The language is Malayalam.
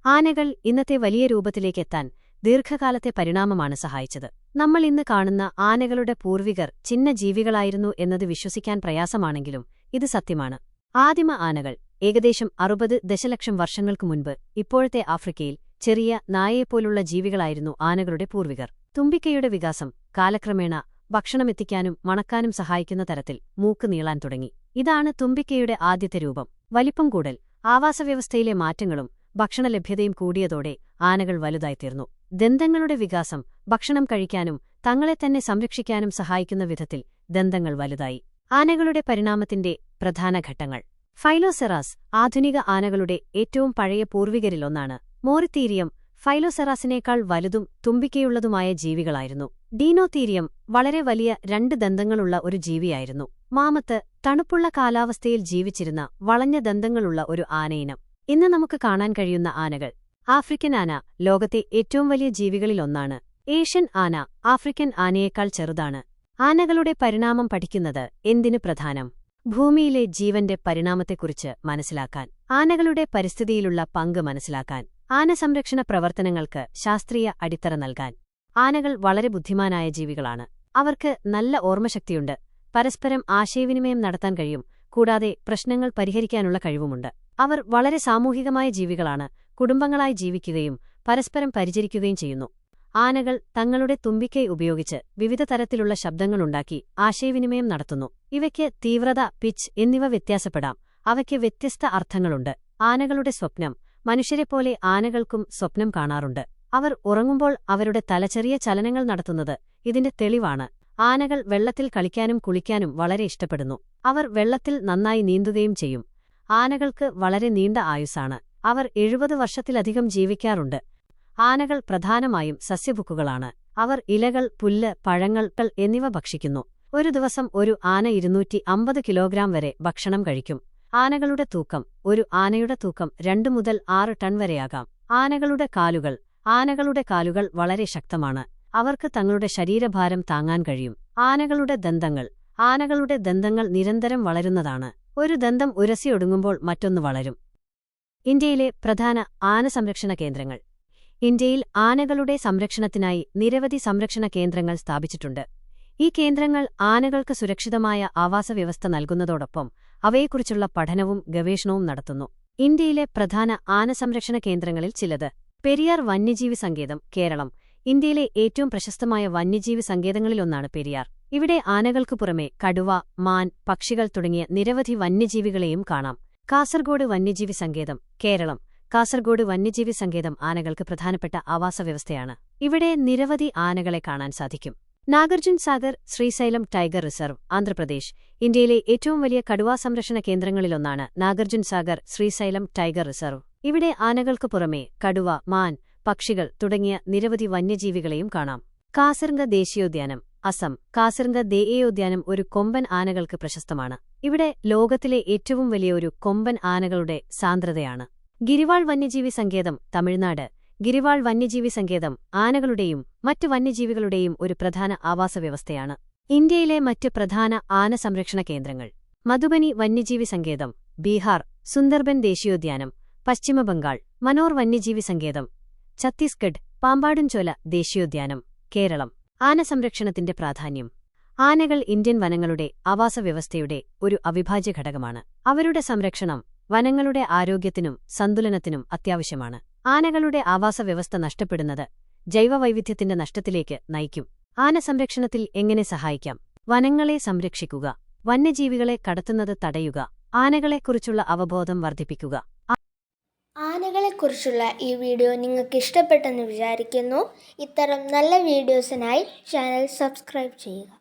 ആനകൾ ഇന്നത്തെ വലിയ രൂപത്തിലേക്കെത്താൻ ദീർഘകാലത്തെ പരിണാമമാണ് സഹായിച്ചത്. നമ്മൾ ഇന്ന് കാണുന്ന ആനകളുടെ പൂർവികർ ചിന്ന ജീവികളായിരുന്നു എന്നത് വിശ്വസിക്കാൻ പ്രയാസമാണെങ്കിലും ഇത് സത്യമാണ്. ആദിമ ആനകൾ ഏകദേശം 60 ദശലക്ഷം വർഷങ്ങൾക്കു മുൻപ് ഇപ്പോഴത്തെ ആഫ്രിക്കയിൽ ചെറിയ നായയെപ്പോലുള്ള ജീവികളായിരുന്നു ആനകളുടെ പൂർവികർ. തുമ്പിക്കൈയുടെ വികാസം കാലക്രമേണ ഭക്ഷണമെത്തിക്കാനും മണക്കാനും സഹായിക്കുന്ന തരത്തിൽ മൂക്ക് നീളാൻ തുടങ്ങി. ഇതാണ് തുമ്പിക്കൈയുടെ ആദ്യത്തെ രൂപം. വലിപ്പം കൂടൽ, ആവാസവ്യവസ്ഥയിലെ മാറ്റങ്ങളും ഭക്ഷണലഭ്യതയും കൂടിയതോടെ ആനകൾ വലുതായിത്തീർന്നു. ദന്തങ്ങളുടെ വികാസം ഭക്ഷണം കഴിക്കാനും തങ്ങളെ തന്നെ സംരക്ഷിക്കാനും സഹായിക്കുന്ന വിധത്തിൽ ദന്തങ്ങൾ വലുതായി. ആനകളുടെ പരിണാമത്തിന്റെ പ്രധാന ഘട്ടങ്ങൾ. ഫൈലോസെറാസ് ആധുനിക ആനകളുടെ ഏറ്റവും പഴയ പൂർവികരിലൊന്നാണ്. മോറിത്തീരിയം ഫൈലോസെറാസിനേക്കാൾ വലുതും തുമ്പിക്കയുള്ളതുമായ ജീവികളായിരുന്നു. ഡീനോത്തീരിയം വളരെ വലിയ 2 ദന്തങ്ങളുള്ള ഒരു ജീവിയായിരുന്നു. മാമത്ത് തണുപ്പുള്ള കാലാവസ്ഥയിൽ ജീവിച്ചിരുന്ന വളഞ്ഞ ദന്തങ്ങളുള്ള ഒരു ആനയിനം. ഇന്ന് നമുക്ക് കാണാൻ കഴിയുന്ന ആനകൾ. ആഫ്രിക്കൻ ആന ലോകത്തെ ഏറ്റവും വലിയ ജീവികളിലൊന്നാണ്. ഏഷ്യൻ ആന ആഫ്രിക്കൻ ആനയേക്കാൾ ചെറുതാണ്. ആനകളുടെ പരിണാമം പഠിക്കുന്നത് എന്തിനു പ്രധാനം? ഭൂമിയിലെ ജീവന്റെ പരിണാമത്തെക്കുറിച്ച് മനസ്സിലാക്കാൻ, ആനകളുടെ പരിസ്ഥിതിയിലുള്ള പങ്ക് മനസ്സിലാക്കാൻ, ആനസംരക്ഷണ പ്രവർത്തനങ്ങൾക്ക് ശാസ്ത്രീയ അടിത്തറ നൽകാൻ. ആനകൾ വളരെ ബുദ്ധിമാനായ ജീവികളാണ്. അവർക്ക് നല്ല ഓർമ്മശക്തിയുണ്ട്, പരസ്പരം ആശയവിനിമയം നടത്താൻ കഴിയും, കൂടാതെ പ്രശ്നങ്ങൾ പരിഹരിക്കാനുള്ള കഴിവുമുണ്ട്. അവർ വളരെ സാമൂഹികമായ ജീവികളാണ്, കുടുംബങ്ങളായി ജീവിക്കുകയും പരസ്പരം പരിചരിക്കുകയും ചെയ്യുന്നു. ആനകൾ തങ്ങളുടെ തുമ്പിക്കൈ ഉപയോഗിച്ച് വിവിധ തരത്തിലുള്ള ശബ്ദങ്ങളുണ്ടാക്കി ആശയവിനിമയം നടത്തുന്നു. ഇവയ്ക്ക് തീവ്രത, പിച്ച് എന്നിവ വ്യത്യാസപ്പെടാം. അവയ്ക്ക് വ്യത്യസ്ത അർത്ഥങ്ങളുണ്ട്. ആനകളുടെ സ്വപ്നം. മനുഷ്യരെപ്പോലെ ആനകൾക്കും സ്വപ്നം കാണാറുണ്ട്. അവർ ഉറങ്ങുമ്പോൾ അവരുടെ തല ചെറിയ ചലനങ്ങൾ നടത്തുന്നത് ഇതിന്റെ തെളിവാണ്. ആനകൾ വെള്ളത്തിൽ കളിക്കാനും കുളിക്കാനും വളരെ ഇഷ്ടപ്പെടുന്നു. അവർ വെള്ളത്തിൽ നന്നായി നീന്തുകയും ചെയ്യും. ആനകൾക്ക് വളരെ നീണ്ട ആയുസ്സാണ്. അവർ 70 വർഷത്തിലധികം ജീവിക്കാറുണ്ട്. ആനകൾ പ്രധാനമായും സസ്യഭുക്കുകളാണ്. അവർ ഇലകൾ, പുല്ല്, പഴങ്ങൾ എന്നിവ ഭക്ഷിക്കുന്നു. ഒരു ദിവസം ഒരു ആന 250 കിലോഗ്രാം വരെ ഭക്ഷണം കഴിക്കും. ആനകളുടെ തൂക്കം. ഒരു ആനയുടെ തൂക്കം 2 മുതൽ 6 ടൺ വരെയാകാം. ആനകളുടെ കാലുകൾ. ആനകളുടെ കാലുകൾ വളരെ ശക്തമാണ്. അവർക്ക് തങ്ങളുടെ ശരീരഭാരം താങ്ങാൻ കഴിയും. ആനകളുടെ ദന്തങ്ങൾ. ആനകളുടെ ദന്തങ്ങൾ നിരന്തരം വളരുന്നതാണ്. ഒരു ദന്തം ഉരസിയൊടുങ്ങുമ്പോൾ മറ്റൊന്ന് വളരും. ഇന്ത്യയിലെ പ്രധാന ആനസംരക്ഷണ കേന്ദ്രങ്ങൾ. ഇന്ത്യയിൽ ആനകളുടെ സംരക്ഷണത്തിനായി നിരവധി സംരക്ഷണ കേന്ദ്രങ്ങൾ സ്ഥാപിച്ചിട്ടുണ്ട്. ഈ കേന്ദ്രങ്ങൾ ആനകൾക്ക് സുരക്ഷിതമായ ആവാസവ്യവസ്ഥ നൽകുന്നതോടൊപ്പം അവയെക്കുറിച്ചുള്ള പഠനവും ഗവേഷണവും നടത്തുന്നു. ഇന്ത്യയിലെ പ്രധാന ആനസംരക്ഷണ കേന്ദ്രങ്ങളിൽ ചിലത്. പെരിയാർ വന്യജീവി സങ്കേതം, കേരളം. ഇന്ത്യയിലെ ഏറ്റവും പ്രശസ്തമായ വന്യജീവി സങ്കേതങ്ങളിലൊന്നാണ് പെരിയാർ. ഇവിടെ ആനകൾക്കു പുറമെ കടുവ, മാൻ, പക്ഷികൾ തുടങ്ങിയ നിരവധി വന്യജീവികളെയും കാണാം. കാസർഗോഡ് വന്യജീവി സങ്കേതം, കേരളം. കാസർഗോഡ് വന്യജീവി സങ്കേതം ആനകൾക്ക് പ്രധാനപ്പെട്ട ആവാസവ്യവസ്ഥയാണ്. ഇവിടെ നിരവധി ആനകളെ കാണാൻ സാധിക്കും. നാഗർജുൻ സാഗർ ശ്രീശൈലം ടൈഗർ റിസർവ്, ആന്ധ്രാപ്രദേശ്. ഇന്ത്യയിലെ ഏറ്റവും വലിയ കടുവാ സംരക്ഷണ കേന്ദ്രങ്ങളിലൊന്നാണ് നാഗർജുൻ സാഗർ ശ്രീശൈലം ടൈഗർ റിസർവ്. ഇവിടെ ആനകൾക്കു പുറമെ കടുവ, മാൻ, പക്ഷികൾ തുടങ്ങിയ നിരവധി വന്യജീവികളെയും കാണാം. കാസിർംഗ ദേശീയോദ്യാനം, അസം. കാസിർംഗ ദേശീയോദ്യാനം ഒരു കൊമ്പൻ ആനകൾക്ക് പ്രശസ്തമാണ്. ഇവിടെ ലോകത്തിലെ ഏറ്റവും വലിയ ഒരു കൊമ്പൻ ആനകളുടെ സാന്ദ്രതയാണ്. ഗിരിവാൾ വന്യജീവി സങ്കേതം, തമിഴ്നാട്. ഗിരിവാൾ വന്യജീവി സങ്കേതം ആനകളുടെയും മറ്റ് വന്യജീവികളുടെയും ഒരു പ്രധാന ആവാസവ്യവസ്ഥയാണ്. ഇന്ത്യയിലെ മറ്റ് പ്രധാന ആന സംരക്ഷണ കേന്ദ്രങ്ങൾ. മധുബനി വന്യജീവി സങ്കേതം, ബീഹാർ. സുന്ദർബൻ ദേശീയോദ്യാനം, പശ്ചിമബംഗാൾ. മനോർ വന്യജീവി സങ്കേതം, ഛത്തീസ്ഗഡ്. പാമ്പാടുംചോല ദേശീയോദ്യാനം, കേരളം. ആനസംരക്ഷണത്തിന്റെ പ്രാധാന്യം. ആനകൾ ഇന്ത്യൻ വനങ്ങളുടെ ആവാസവ്യവസ്ഥയുടെ ഒരു അവിഭാജ്യ ഘടകമാണ്. അവരുടെ സംരക്ഷണം വനങ്ങളുടെ ആരോഗ്യത്തിനും സന്തുലനത്തിനും അത്യാവശ്യമാണ്. ആനകളുടെ ആവാസവ്യവസ്ഥ നഷ്ടപ്പെടുന്നത് ജൈവവൈവിധ്യത്തിന്റെ നഷ്ടത്തിലേക്ക് നയിക്കും. ആനസംരക്ഷണത്തിൽ എങ്ങനെ സഹായിക്കാം? വനങ്ങളെ സംരക്ഷിക്കുക, വന്യജീവികളെ കടത്തുന്നത് തടയുക, ആനകളെക്കുറിച്ചുള്ള അവബോധം വർദ്ധിപ്പിക്കുക. ആനകളെക്കുറിച്ചുള്ള ഈ വീഡിയോ നിങ്ങൾക്ക് ഇഷ്ടപ്പെട്ടെന്ന് വിചാരിക്കുന്നു. ഇത്തരം നല്ല വീഡിയോസിനായി ചാനൽ സബ്സ്ക്രൈബ് ചെയ്യുക.